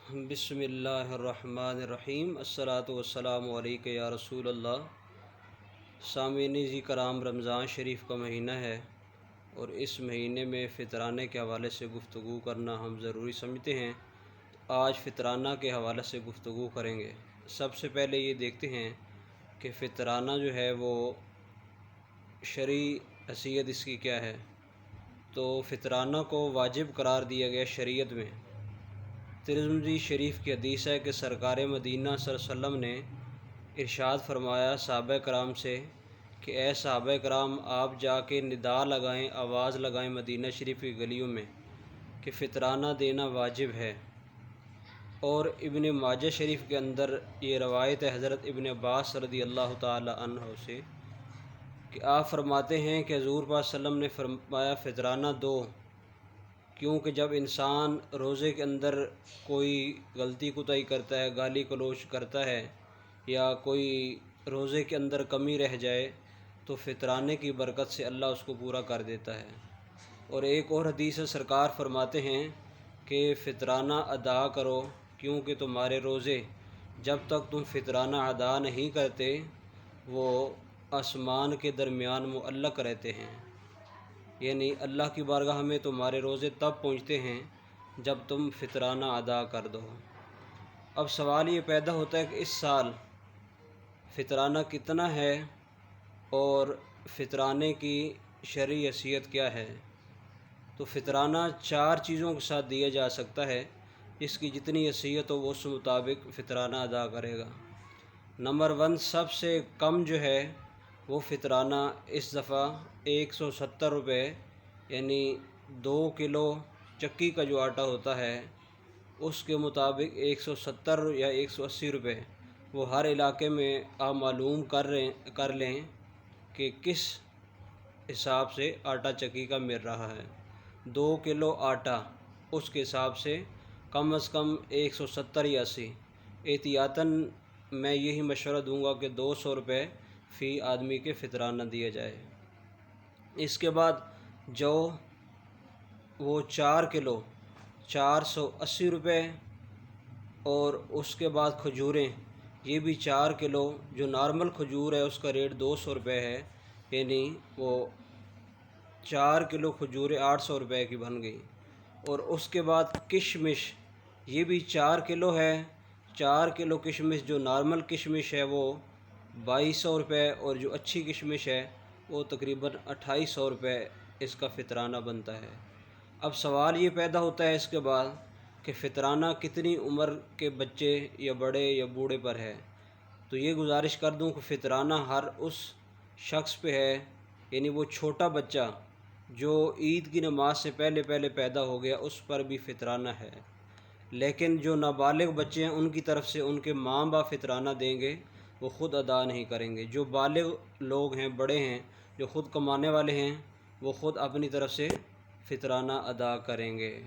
बिस्मिल्लाहिर्रहमानिर्रहीम। अस्सलातु वस्सलामु अलैका या रसूल अल्लाह। सामीन जी कराम, रमज़ान शरीफ का महीना है और इस महीने में फ़ितराने के हवाले से गुफ्तगू करना हम ज़रूरी समझते हैं। आज फ़ितराना के हवाले से गुफ्तगू करेंगे। सबसे पहले ये देखते हैं कि फ़ितराना जो है वो शरई हैसियत इसकी क्या है। तो फ़ितराना को वाजिब करार दिया गया शरीयत में। तिरमिज़ी शरीफ की हदीस है कि सरकार मदीना सल्लल्लाहु अलैहि वसल्लम ने इरशाद फरमाया सहाबा कराम से कि ए सहाबा कराम, आप जाके निदा लगाएं, आवाज़ लगाएं मदीना शरीफ की गलियों में कि फ़ितराना देना वाजिब है। और इब्न माजा शरीफ के अंदर ये रवायत है हज़रत इब्न अब्बास रज़ी अल्लाह ताला अन्हु से कि आप फरमाते हैं कि हुज़ूर पाक सल्लल्लाहु अलैहि वसल्लम ने फरमाया फ़ितराना दो, क्योंकि जब इंसान रोज़े के अंदर कोई गलती कोताही करता है, गाली गलौज करता है या कोई रोज़े के अंदर कमी रह जाए तो फ़ितराने की बरकत से अल्लाह उसको पूरा कर देता है। और एक और हदीस सरकार फरमाते हैं कि फ़ितराना अदा करो, क्योंकि तुम्हारे रोज़े जब तक तुम फ़ितराना अदा नहीं करते वो आसमान के दरमियान मुअल्लक़ रहते हैं। यानी अल्लाह की बारगाह में तुम्हारे रोज़े तब पहुँचते हैं जब तुम फ़ितराना अदा कर दो। अब सवाल ये पैदा होता है कि इस साल फ़ितराना कितना है और फ़ितराने की शरई हैसियत क्या है। तो फ़ितराना 4 चीज़ों के साथ दिया जा सकता है, जिसकी जितनी हैसियत हो वो उस मुताबिक फ़ितराना अदा करेगा। नंबर 1 सबसे कम जो है वो फ़ितराना इस दफ़ा 170 रुपये यानी 2 किलो चक्की का जो आटा होता है उसके मुताबिक 170 या 180 रुपये वो हर इलाके में आप मालूम कर लें कि किस हिसाब से आटा चक्की का मिल रहा है। 2 किलो आटा उसके हिसाब से कम कम 170 या 80। एहतियातन मैं यही मशवरा दूंगा कि 200 रुपये फ़ी आदमी के फ़ितराना दिया जाए। इसके बाद जो वो 4 किलो 480 रुपये, और उसके बाद खजूरें ये भी 4 किलो, जो नॉर्मल खजूर है उसका रेट 200 रुपये है, यानी वो 4 किलो खजूरें 800 रुपये की बन गई। और उसके बाद किशमिश ये भी 4 किलो है। 4 किलो किशमिश जो नॉर्मल किशमिश है वो 2200 रुपये, और जो अच्छी किशमिश है वो तकरीबन 2800 रुपये इसका फ़ितराना बनता है। अब सवाल ये पैदा होता है इसके बाद कि फ़ितराना कितनी उम्र के बच्चे या बड़े या बूढ़े पर है। तो ये गुजारिश कर दूं कि फ़ितराना हर उस शख्स पे है, यानी वो छोटा बच्चा जो ईद की नमाज से पहले पहले पैदा हो गया उस पर भी फ़ितराना है। लेकिन जो नाबालिग बच्चे हैं उनकी तरफ से उनके माँ बाप फ़ितराना देंगे, वो ख़ुद अदा नहीं करेंगे। जो बालिग लोग हैं, बड़े हैं, जो ख़ुद कमाने वाले हैं, वो ख़ुद अपनी तरफ से फ़ितराना अदा करेंगे।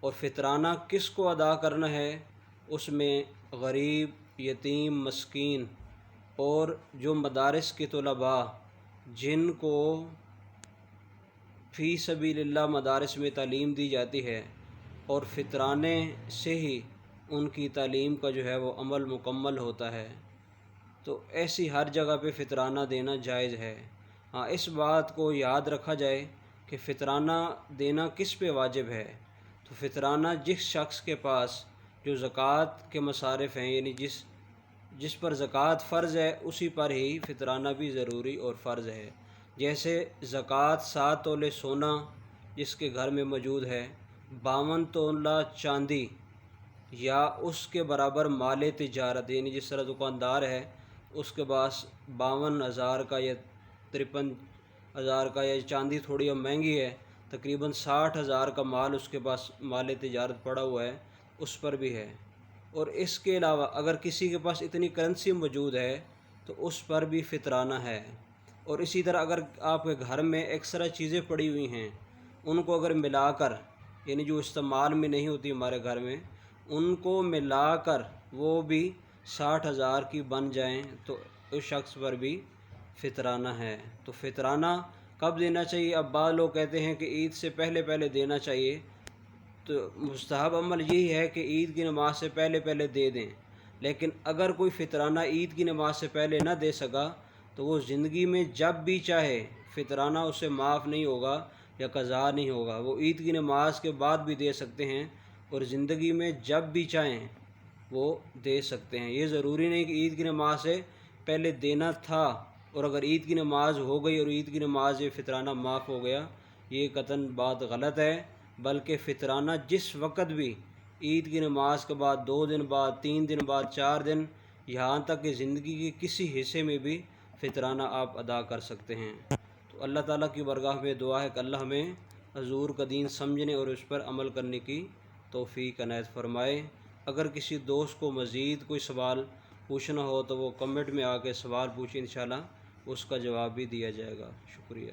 और फ़ितराना किस को अदा करना है, उसमें गरीब, यतीम, मस्कीन और जो मदारिस के तलबा जिनको फ़ी सबीलिल्लाह मदारिस में तालीम दी जाती है और फ़ितराने से ही उनकी तालीम का जो है वो अमल मुकम्मल होता है, तो ऐसी हर जगह पे फ़ितराना देना जायज़ है। हाँ, इस बात को याद रखा जाए कि फ़ितराना देना किस पे वाजिब है। तो फ़ितराना जिस शख्स के पास जो ज़कात के मसारिफ़ हैं, यानी जिस पर ज़कात फ़र्ज़ है उसी पर ही फ़ितराना भी ज़रूरी और फ़र्ज़ है। जैसे ज़कात 7 तोले सोना जिसके घर में मौजूद है, 52 तोला चांदी या उसके बराबर माल तिजारत, यानी जिस तरह दुकानदार है उसके पास 52,000 का या 53,000 का, या चांदी थोड़ी अब महंगी है, तकरीबन 60,000 का माल उसके पास माल तिजारत पड़ा हुआ है, उस पर भी है। और इसके अलावा अगर किसी के पास इतनी करेंसी मौजूद है तो उस पर भी फ़ितराना है। और इसी तरह अगर आपके घर में एक्स्ट्रा चीज़ें पड़ी हुई हैं, उनको अगर मिलाकर, यानी जो इस्तेमाल में नहीं होती हमारे घर में, उनको मिलाकर वो भी 60,000 की बन जाएं तो उस शख्स पर भी फ़ितराना है। तो फ़ितराना कब देना चाहिए? अब बाद लोग कहते हैं कि ईद से पहले पहले देना चाहिए। تو مستحب عمل یہی ہے کہ عید کی نماز سے پہلے پہلے دے دیں، لیکن اگر کوئی فطرانہ عید کی نماز سے پہلے نہ دے سکا تو وہ زندگی میں جب بھی چاہے فطرانہ اسے معاف نہیں ہوگا یا قضا نہیں ہوگا، وہ عید کی نماز کے بعد بھی دے سکتے ہیں اور زندگی میں جب بھی چاہیں وہ دے سکتے ہیں۔ یہ ضروری نہیں کہ عید کی نماز سے پہلے دینا تھا اور اگر عید کی نماز ہو گئی اور عید کی نماز یہ فطرانہ معاف ہو گیا، یہ قطعاً بات غلط ہے، بلکہ فطرانہ جس وقت بھی عید کی نماز کے بعد 2 دن بعد، 3 دن بعد، 4 دن، یہاں تک کہ زندگی کے کسی حصے میں بھی فطرانہ آپ ادا کر سکتے ہیں۔ تو اللہ تعالیٰ کی بارگاہ میں دعا ہے کہ اللہ ہمیں حضور کا دین سمجھنے اور اس پر عمل کرنے کی توفیق عنایت فرمائے۔ اگر کسی دوست کو مزید کوئی سوال پوچھنا ہو تو وہ کمنٹ میں آ کے سوال پوچھیں، انشاءاللہ اس کا جواب بھی دیا جائے گا۔ شکریہ۔